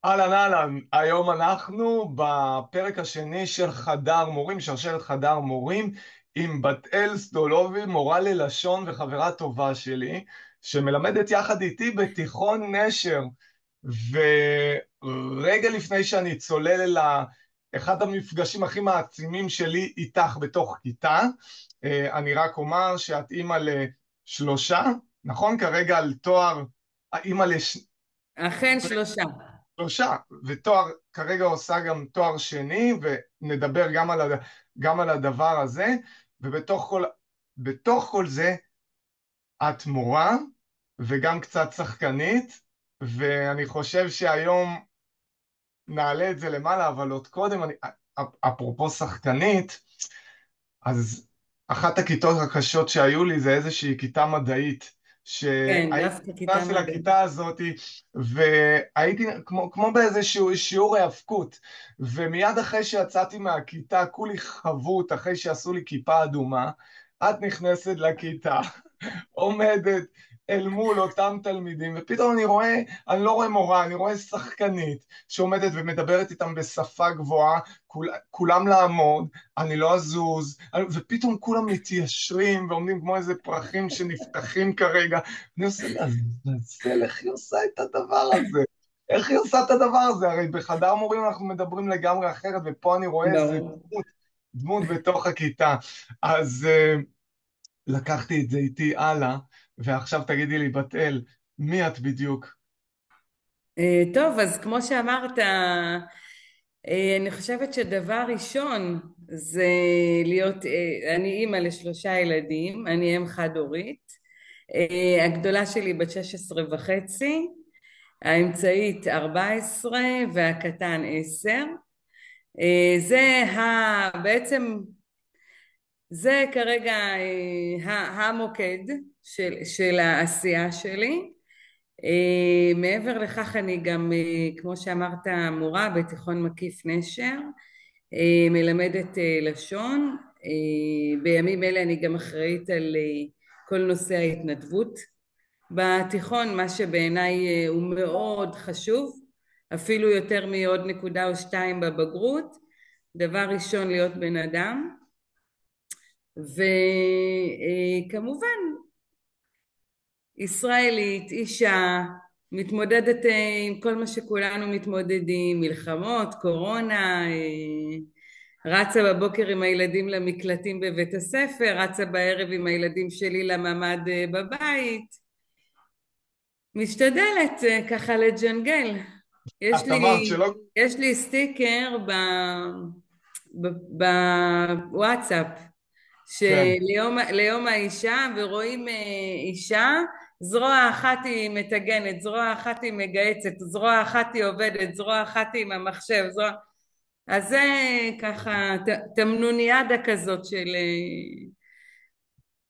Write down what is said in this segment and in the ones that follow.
אהלן אהלן, היום אנחנו בפרק השני של חדר מורים, שרשרת חדר מורים, עם בת אל סטולובי, מורה ללשון וחברה טובה שלי, שמלמדת יחד איתי בתיכון נשר. ורגע לפני שאני צולל אל אחד המפגשים הכי מעצימים שלי איתך בתוך כיתה, אני רק אומר שאת אימא לשלושה, נכון? כרגע על תואר, אימא אכן שלושה. שלושה, ותואר, כרגע עושה גם תואר שני, ונדבר גם על הדבר הזה, ובתוך כל זה, את מורה, וגם קצת שחקנית, ואני חושב שהיום נעלה את זה למעלה, אבל עוד קודם, אפרופו שחקנית, אז אחת הכיתות הקשות שהיו לי זה איזושהי כיתה מדעית, כן, שהייתי דווקא כיתה נכנסתי מדעית. לכיתה הזאת והייתי כמו באיזשהו שיעור היאבקות, ומיד אחרי שיצאתי מהכיתה כולי חבוט אחרי שעשו לי כיפה אדומה. את נכנסת לכיתה, עומדת אל מול אותם תלמידים, ופתאום אני לא רואה מורה, אני רואה שחקנית שעומדת ומדברת איתם בשפה גבוהה, כולם לעמוד, אני לא אזוז, ופתאום כולם מתיישרים ועומדים כמו איזה פרחים שנפתחים כרגע. אני עושה לעזאזל, איך היא עושה את הדבר הזה? איך היא עושה את הדבר הזה? הרי בחדר מורים אנחנו מדברים לגמרי אחרת, ופה אני רואה איזה ברור. דמות בתוך הכיתה. אז לקחתי את זה איתי הלאה, ועכשיו תגידי לי, בת אל, מי את בדיוק? טוב, אז כמו שאמרת, אני חושבת שדבר ראשון זה להיות, אני אימא לשלושה ילדים, אני אם חד-הורית. הגדולה שלי בת 16 וחצי, האמצעית 14 והקטן 10. בעצם זה כרגע המוקד של העשייה שלי. מעבר לכך אני גם, כמו שאמרת, מורה בתיכון מקיף נשר, מלמדת לשון. בימים אלה אני גם אחראית על כל נושא ההתנדבות בתיכון, מה שבעיניי הוא מאוד חשוב, אפילו יותר מעוד נקודה או שתיים בבגרות. דבר ראשון, להיות בן אדם, וכמובן ישראלית, אישה, מתמודדת עם כל מה שכולנו מתמודדים, מלחמות, קורונה, רצה בבוקר עם הילדים למקלטים בבית הספר, רצה בערב עם הילדים שלי לממ"ד בבית, משתדלת ככה לג'נגל. יש את אמרת לי, שלא... יש לי סטיקר בוואטסאפ כן. ליום האישה, ורואים אישה, זרוע אחת היא מטגנת, זרוע אחת היא מגהצת, זרוע אחת היא עובדת, זרוע אחת היא עם המחשב, אז זה ככה תמנוניאדה כזאת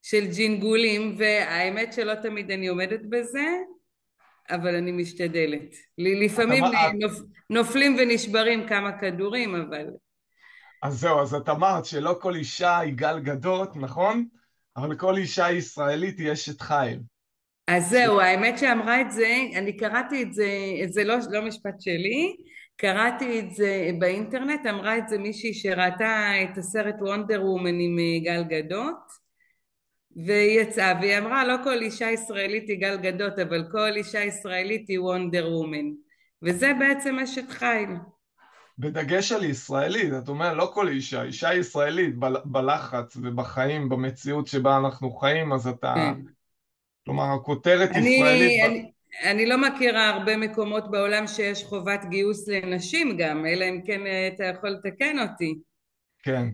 של ג'ינגולים, והאמת שלא תמיד אני עומדת בזה, אבל אני משתדלת. את לפעמים אמר, את, נופלים ונשברים כמה כדורים, אבל... אז זהו, אז את אמרת שלא כל אישה היא גל גדות, נכון? אבל כל אישה ישראלית היא אשת חיל. אז ש... זהו, האמת שאמרה את זה, אני קראתי את זה, זה לא משפט שלי, קראתי את זה באינטרנט, אמרה את זה מישהי שראתה את הסרט וונדר וומן עם גל גדות, והיא יצאה והיא אמרה לא כל אישה ישראלית היא גל גדות, אבל כל אישה ישראלית היא וונדר וומן, וזה בעצם אשת חיל. בדגש על ישראלית, את אומרת, לא כל אישה, אישה ישראלית בלחץ ובחיים, במציאות שבה אנחנו חיים, אז אתה, כן. כלומר, הכותרת ישראלית, אני, אני, אני לא מכירה הרבה מקומות בעולם שיש חובת גיוס לנשים גם, אלא אם כן אתה יכול לתקן אותי. כן.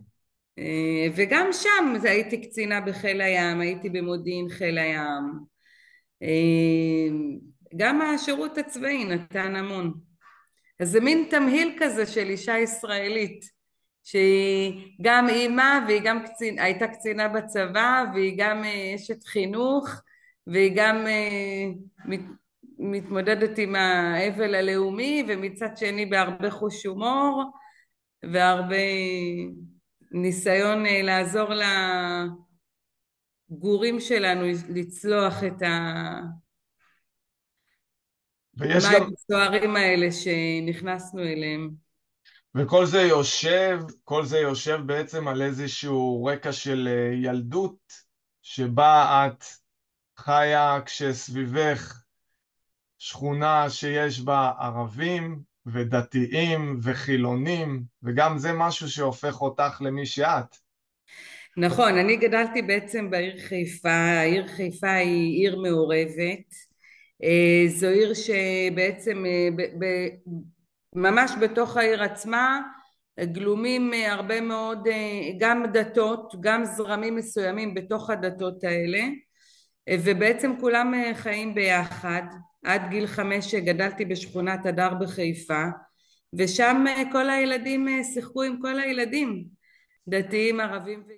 וגם שם הייתי קצינה בחיל הים, הייתי במודיעין חיל הים. אה, גם השירות הצבאי נתן המון. אז זה מין תמהיל כזה של אישה ישראלית, שהיא גם אימא והיא גם הייתה קצינה בצבא, והיא גם אשת חינוך, והיא גם מת, מתמודדת עם האבל הלאומי, ומצד שני בהרבה חוש הומור, והרבה ניסיון לעזור לגורים שלנו לצלוח ויש מה עם גם, הסוהרים האלה שנכנסנו אליהם? וכל זה יושב, כל זה יושב בעצם על איזשהו רקע של ילדות, שבה את חיה כשסביבך שכונה שיש בה ערבים ודתיים וחילונים, וגם זה משהו שהופך אותך למי שאת. נכון, אני גדלתי בעצם בעיר חיפה. העיר חיפה היא עיר מעורבת. זו עיר שבעצם ממש בתוך העיר עצמה גלומים הרבה מאוד גם דתות, גם זרמים מסוימים בתוך הדתות האלה, ובעצם כולם חיים ביחד. עד גיל 5 גדלתי בשכונת הדר בחיפה, ושם כל הילדים שיחקו עם כל הילדים, דתיים, ערבים